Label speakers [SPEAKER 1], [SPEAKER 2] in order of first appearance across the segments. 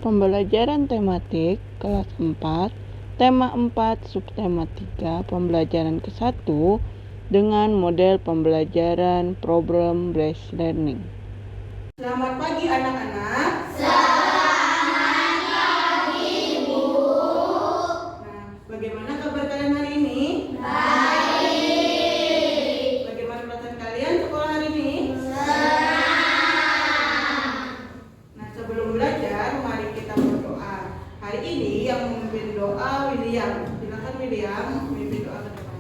[SPEAKER 1] Pembelajaran tematik kelas 4, tema 4, subtema 3, pembelajaran ke-1 dengan model pembelajaran problem-based learning.
[SPEAKER 2] Selamat pagi anak-anak.
[SPEAKER 3] Selamat pagi, Bu.
[SPEAKER 2] Nah, bagaimana kabar kalian hari ini?
[SPEAKER 3] Baik.
[SPEAKER 2] Bagaimana perasaan kalian sekolah hari ini?
[SPEAKER 3] Senang.
[SPEAKER 2] Nah, sebelum belajar, mari kita berdoa. Hari ini yang memimpin doa William. Silakan William, memimpin doa ke depan.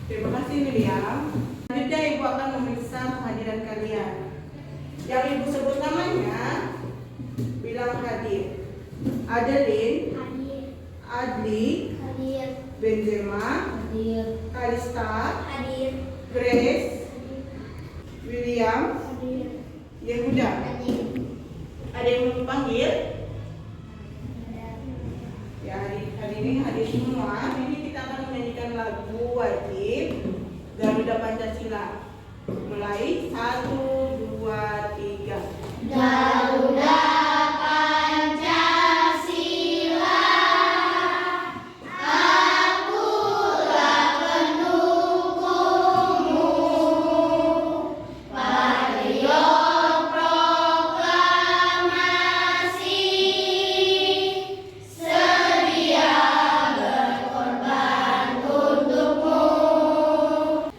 [SPEAKER 2] Terima kasih William. Selanjutnya Ibu akan memeriksa kehadiran kalian. Yang Ibu sebut namanya, bilang hadir. Adeline,
[SPEAKER 3] Hadir.
[SPEAKER 2] Adli,
[SPEAKER 3] Hadir.
[SPEAKER 2] Benzema,
[SPEAKER 3] Hadir.
[SPEAKER 2] Kalista,
[SPEAKER 3] Hadir.
[SPEAKER 2] Grace, William,
[SPEAKER 3] Hadir.
[SPEAKER 2] Yehuda.
[SPEAKER 3] Hadir.
[SPEAKER 2] Ada yang mau dipanggil? Ya, hari ini hadir semua. Ini kita akan menyanyikan lagu wajib Garuda Pancasila. Mulai 1, 2, 3.
[SPEAKER 3] Garuda Pancasila, akulah pendukungmu. Patriot proklamasi, sedia berkorban untukmu.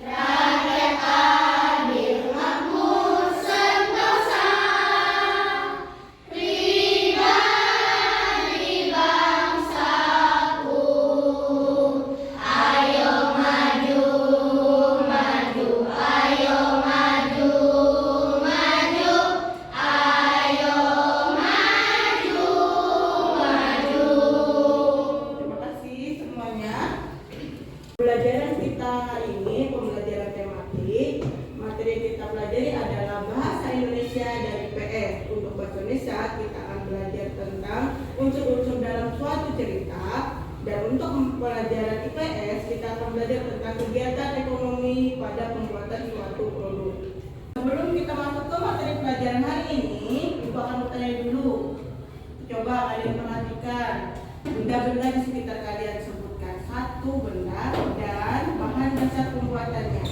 [SPEAKER 3] Rakyat adil, makmur, sentosa, pribadi bangsaku. Ayo maju, maju, ayo maju, maju, ayo maju, maju.
[SPEAKER 2] Terima kasih semuanya. Pembelajaran kita hari ini pembelajaran tematik. Materi yang kita pelajari adalah bahasa Indonesia dari PS. Untuk bahasa Indonesia kita akan belajar tentang unsur-unsur dalam suatu cerita. Dan untuk pelajaran IPS kita akan belajar tentang kegiatan ekonomi pada pembuatan suatu produk. Sebelum kita masuk ke materi pelajaran hari ini, Ibu akan bertanya dulu. Coba kalian perhatikan benda-benda di sekitar kalian, sebutkan satu benda dan bahan dasar pembuatannya.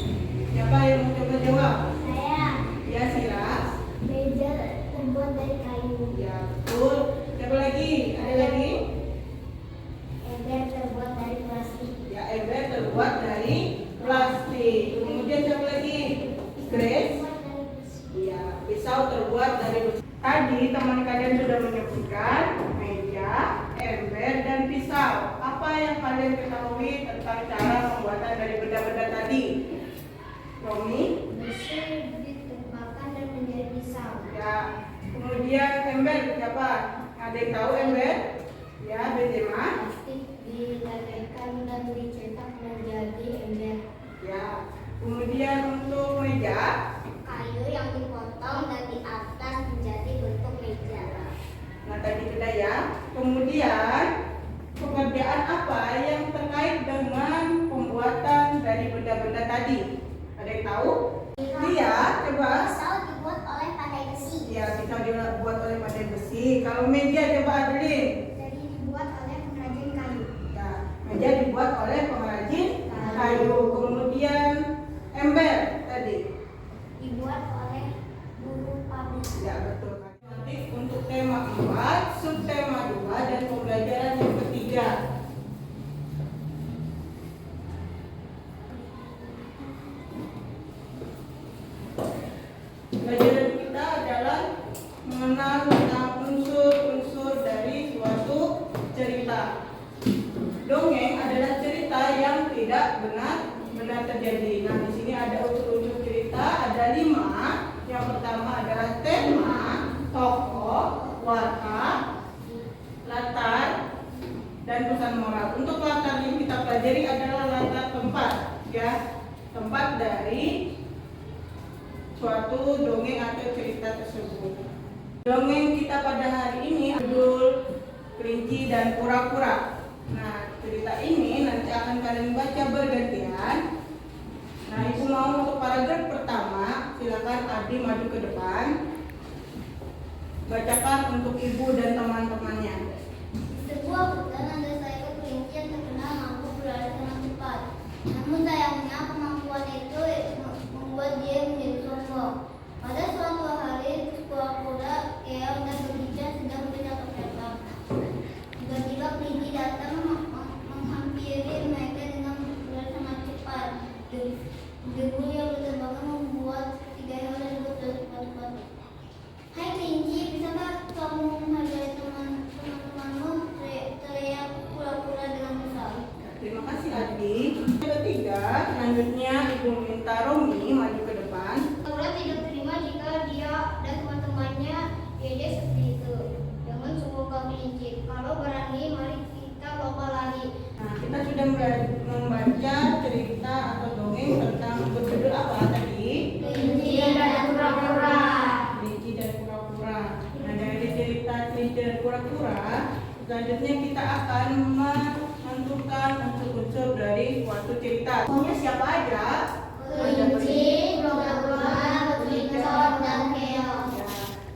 [SPEAKER 2] Siapa yang mau coba jawab?
[SPEAKER 3] Saya
[SPEAKER 2] Ya, Siras.
[SPEAKER 3] meja terbuat dari kayu.
[SPEAKER 2] Ya, betul. Siapa lagi? Ada lagi?
[SPEAKER 3] Ember terbuat dari plastik.
[SPEAKER 2] Ya, ember terbuat dari plastik. Kemudian siapa lagi? Grace.
[SPEAKER 3] Terbuat dari besi.
[SPEAKER 2] Ya, pisau terbuat dari besi. Tadi teman kalian sudah menyebutkan meja, ember, dan pisau. Apa yang kalian ketahui tentang cara pembuatan dari benda-benda tadi? Romi?
[SPEAKER 3] Besi ditembakkan dan menjadi pisau.
[SPEAKER 2] Ya. Kemudian ember siapa? Ada yang tahu ember? Ya, Benzema.
[SPEAKER 3] Plastik dilalaikan dan dicetak menjadi ember.
[SPEAKER 2] Ya. Kemudian untuk meja,
[SPEAKER 3] Kayu yang dipotong dan di atas menjadi bentuk meja.
[SPEAKER 2] nah tadi sudah ya. Kemudian pekerjaan apa yang terkait dengan pembuatan dari benda-benda tadi? Ada yang tahu? Iya, coba.
[SPEAKER 3] Pisau dibuat oleh pandai besi.
[SPEAKER 2] Ya, bisa dibuat oleh pandai besi. Kalau meja coba Adeline.
[SPEAKER 3] Jadi dibuat oleh pengrajin kayu.
[SPEAKER 2] Ya, meja dibuat oleh pengrajin kayu. Kemudian ember tadi.
[SPEAKER 3] Dibuat oleh buruh pabrik.
[SPEAKER 2] Ya, betul. Nanti untuk tema 4, subtema 2 dan pembelajaran yang ketiga. Pelajaran kita adalah mengenal tentang unsur-unsur dari suatu cerita. Dongeng adalah cerita yang tidak benar terjadi. Nah, di sini ada unsur-unsur cerita, ada 5. Yang pertama adalah tema, tokoh, watak, latar, dan pesan moral. Untuk latar yang kita pelajari adalah latar tempat, ya, tempat dari suatu dongeng atau cerita tersebut. Dongeng kita pada hari ini judul Kelinci dan Kura-kura. Nah, cerita ini nanti akan kalian baca bergantian. Nah, Ibu mau untuk paragraf pertama, silakan Adi maju ke depan. Bacakan untuk Ibu dan teman-temannya.
[SPEAKER 3] Di sebuah hutan ada seekor kelinci yang terkenal mampu berlari dengan cepat. Namun sayangnya kemampuan itu membuat dia menjadi sombong. Pada suatu hari, kura-kura keong dan berbicara sedang bercakap-cakap. Tiba-tiba kelinci datang menghampiri mereka dengan berlari sangat cepat. Debu yang berterbangan membuat tiga hewan tersebut tercepat-cepat. Hai kelinci, bisakah kamu menghargai teman-temanmu? Teriak kura-kura dengan kesal.
[SPEAKER 2] Terima kasih Adi. Yang ketiga, selanjutnya Ibu minta Romi maju ke depan.
[SPEAKER 3] Kura tidak terima jika dia dan teman-temannya diajak seperti itu. Jangan sungguh kau kelinci. Kalau berani, mari kita lomba lari.
[SPEAKER 2] Nah, kita sudah membaca cerita atau dongeng tentang berjudul apa tadi?
[SPEAKER 3] Kelinci dan kura-kura.
[SPEAKER 2] Kelinci dan kura-kura. Nah, dari cerita kelinci dan kura-kura, selanjutnya kita akan menentukan unsur-unsur dari suatu cerita. Pokoknya siapa aja?
[SPEAKER 3] Kelinci, kura-kura, bekicot, dan keong.
[SPEAKER 2] Ya.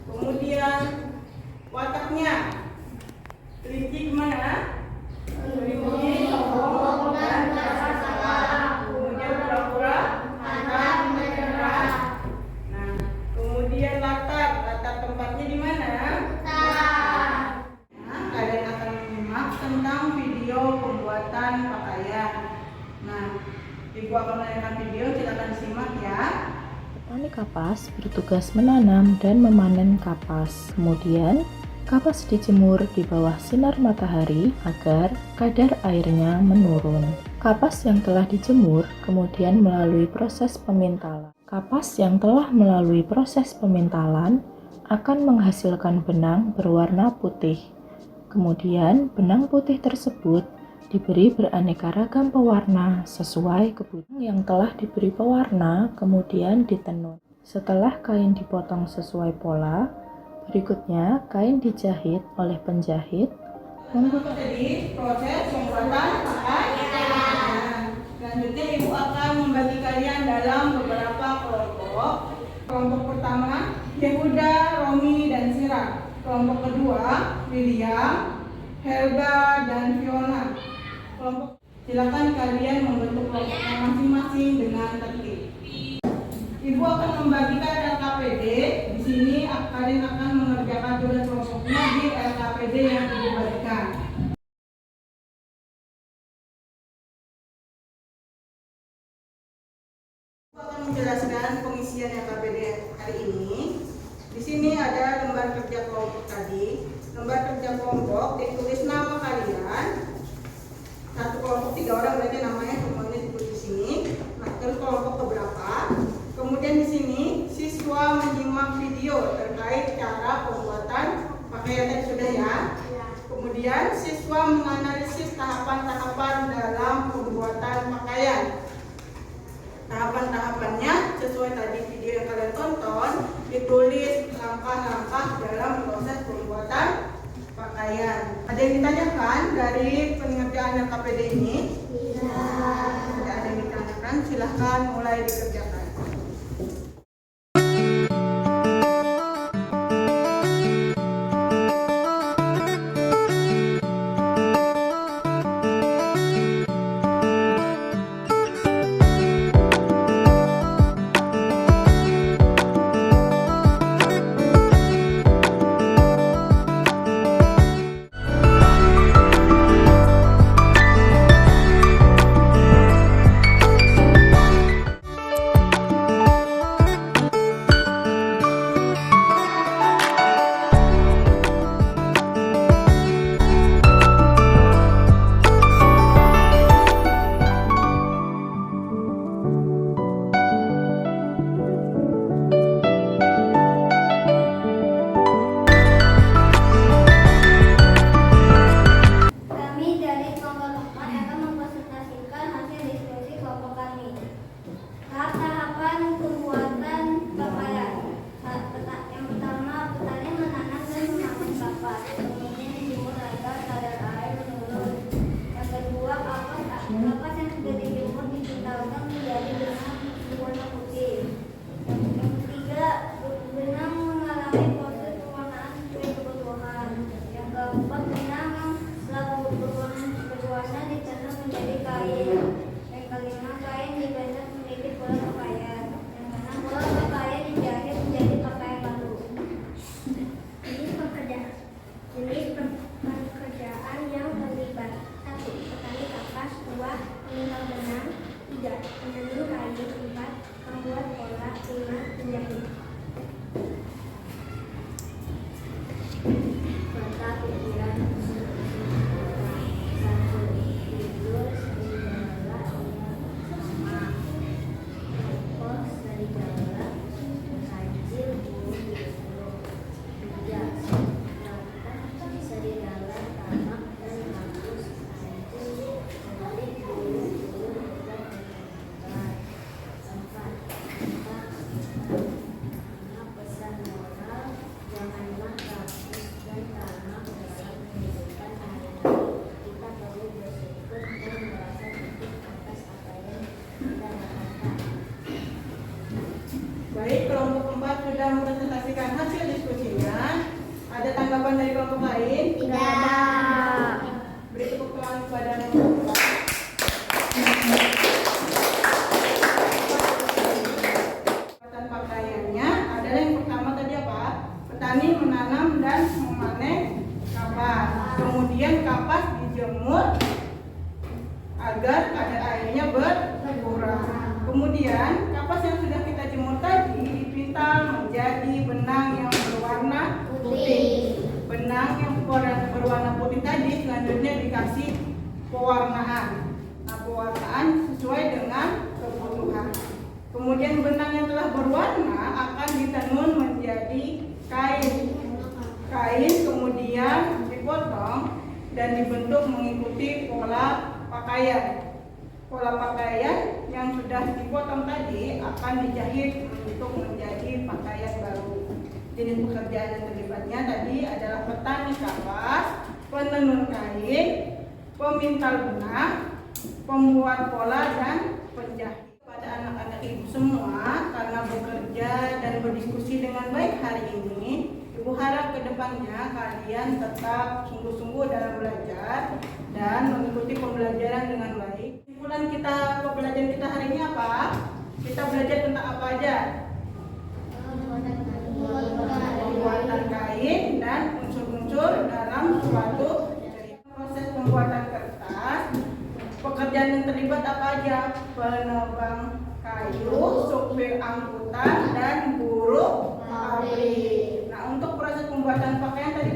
[SPEAKER 2] Kemudian wataknya. Kelinci gimana? Kelinci sombong dan rasa. Kemudian kura-kura mantap menyerah. Nah, kemudian latar tempatnya di mana? Nah, kalian akan menyimak tentang video pembuatan pakaian. Nah, Ibu akan menayangkan video, silakan simak ya.
[SPEAKER 4] Petani kapas bertugas menanam dan memanen kapas. Kemudian, kapas dijemur di bawah sinar matahari agar kadar airnya menurun. Kapas yang telah dijemur kemudian melalui proses pemintalan. Kapas yang telah melalui proses pemintalan akan menghasilkan benang berwarna putih. Kemudian, benang putih tersebut diberi beraneka ragam pewarna sesuai kebutuhan. Yang telah diberi pewarna kemudian ditenun. Setelah kain dipotong sesuai pola, berikutnya kain dijahit oleh penjahit
[SPEAKER 2] Jadi proses pembuatan pakaian. Selanjutnya Ibu akan membagi kalian dalam beberapa kelompok. Kelompok pertama Yehuda, Romi, dan Sira. Kelompok kedua William, Helga, dan Fiona. Silakan kalian membentuk kelompoknya masing-masing dengan tertib. Ibu akan membagikan LKPD. Di sini kalian akan mengerjakan tugas kelompoknya di LKPD yang Ibu bagikan. Ibu akan menjelaskan pengisian LKPD hari ini. Di sini ada lembar kerja kelompok tadi. Lembar kerja kelompok ditulis nama kalian. Satu kelompok 3 orang berarti namanya semuanya disebut di sini. Nah, terus kelompok keberapa? Kemudian di sini siswa menyimak video terkait cara pembuatan pakaian tadi sudah ya. Kemudian siswa menganalisis tahapan-tahapan dalam pembuatan pakaian. Tahapan-tahapannya sesuai tadi video yang kalian tonton, ditulis langkah-langkah dalam proses pembuatan pakaian. Ada yang ditanyakan dari pengerjaan LKPD ini? Tidak ada yang ditanyakan, silahkan mulai dikerjakan. kelompok lain?
[SPEAKER 3] Tidak.
[SPEAKER 2] Beri tepuk tangan kepada nomor 4. Pembuatan pakaiannya adalah yang pertama tadi apa? Petani menanam dan memanen kapas. Kemudian kapas dijemur agar kadar airnya berkurang. Kemudian kapas yang sudah kita jemur tadi dipintal menjadi benang yang berwarna putih. Benang yang berwarna putih tadi selanjutnya dikasih pewarnaan. Nah, pewarnaan sesuai dengan kebutuhan. Kemudian benang yang telah berwarna akan ditenun menjadi kain. Kain kemudian dipotong dan dibentuk mengikuti pola pakaian. Pola pakaian yang sudah dipotong tadi akan dijahit untuk menjadi pakaian baru. Jenis pekerjaan yang terlibatnya tadi adalah petani kapas, penenun kain, pemintal benang, pembuat pola, dan penjahit. Pada anak-anak ibu semua, karena bekerja dan berdiskusi dengan baik hari ini, ibu harap kedepannya kalian tetap sungguh-sungguh dalam belajar dan mengikuti pembelajaran dengan baik. Kesimpulan pembelajaran kita hari ini apa? Kita belajar tentang apa aja? Pembuatan kain dan unsur-unsur dalam suatu cerita. Proses pembuatan kertas, pekerjaan yang terlibat apa aja? Penebang kayu, supir angkutan, dan buruh pabrik. Nah, untuk proses pembuatan pakaian tadi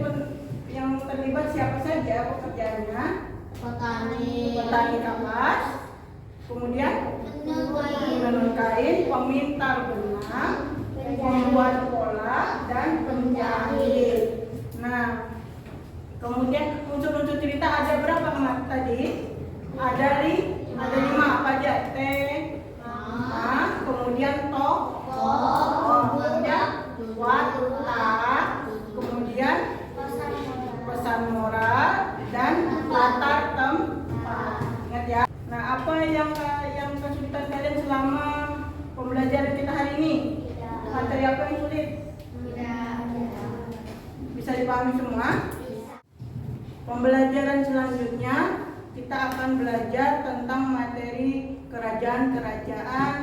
[SPEAKER 2] yang terlibat siapa saja pekerjaannya? Petani kapas, kemudian menenun kain, pemintal benang, pembuat pola, dan penjahit. Nah, kemudian unsur-unsur cerita ada berapa kemarin tadi? Ada 5 apa aja? Kemudian kemudian watak, kemudian pesan moral, dan latar tempat. Ingat ya. Nah, apa yang kesulitan kalian selama pembelajaran kita hari ini? Materi apa yang sulit? Bisa dipahami semua? Pembelajaran selanjutnya kita akan belajar tentang materi kerajaan-kerajaan,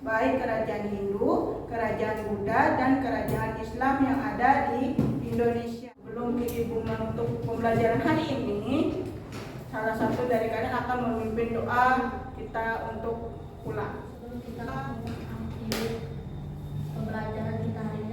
[SPEAKER 2] baik kerajaan Hindu, kerajaan Buddha, dan kerajaan Islam yang ada di Indonesia. Sebelum ibu menutup pembelajaran hari ini, salah satu dari kalian akan memimpin doa kita untuk pulang.
[SPEAKER 3] Pembelajaran kita hari ini.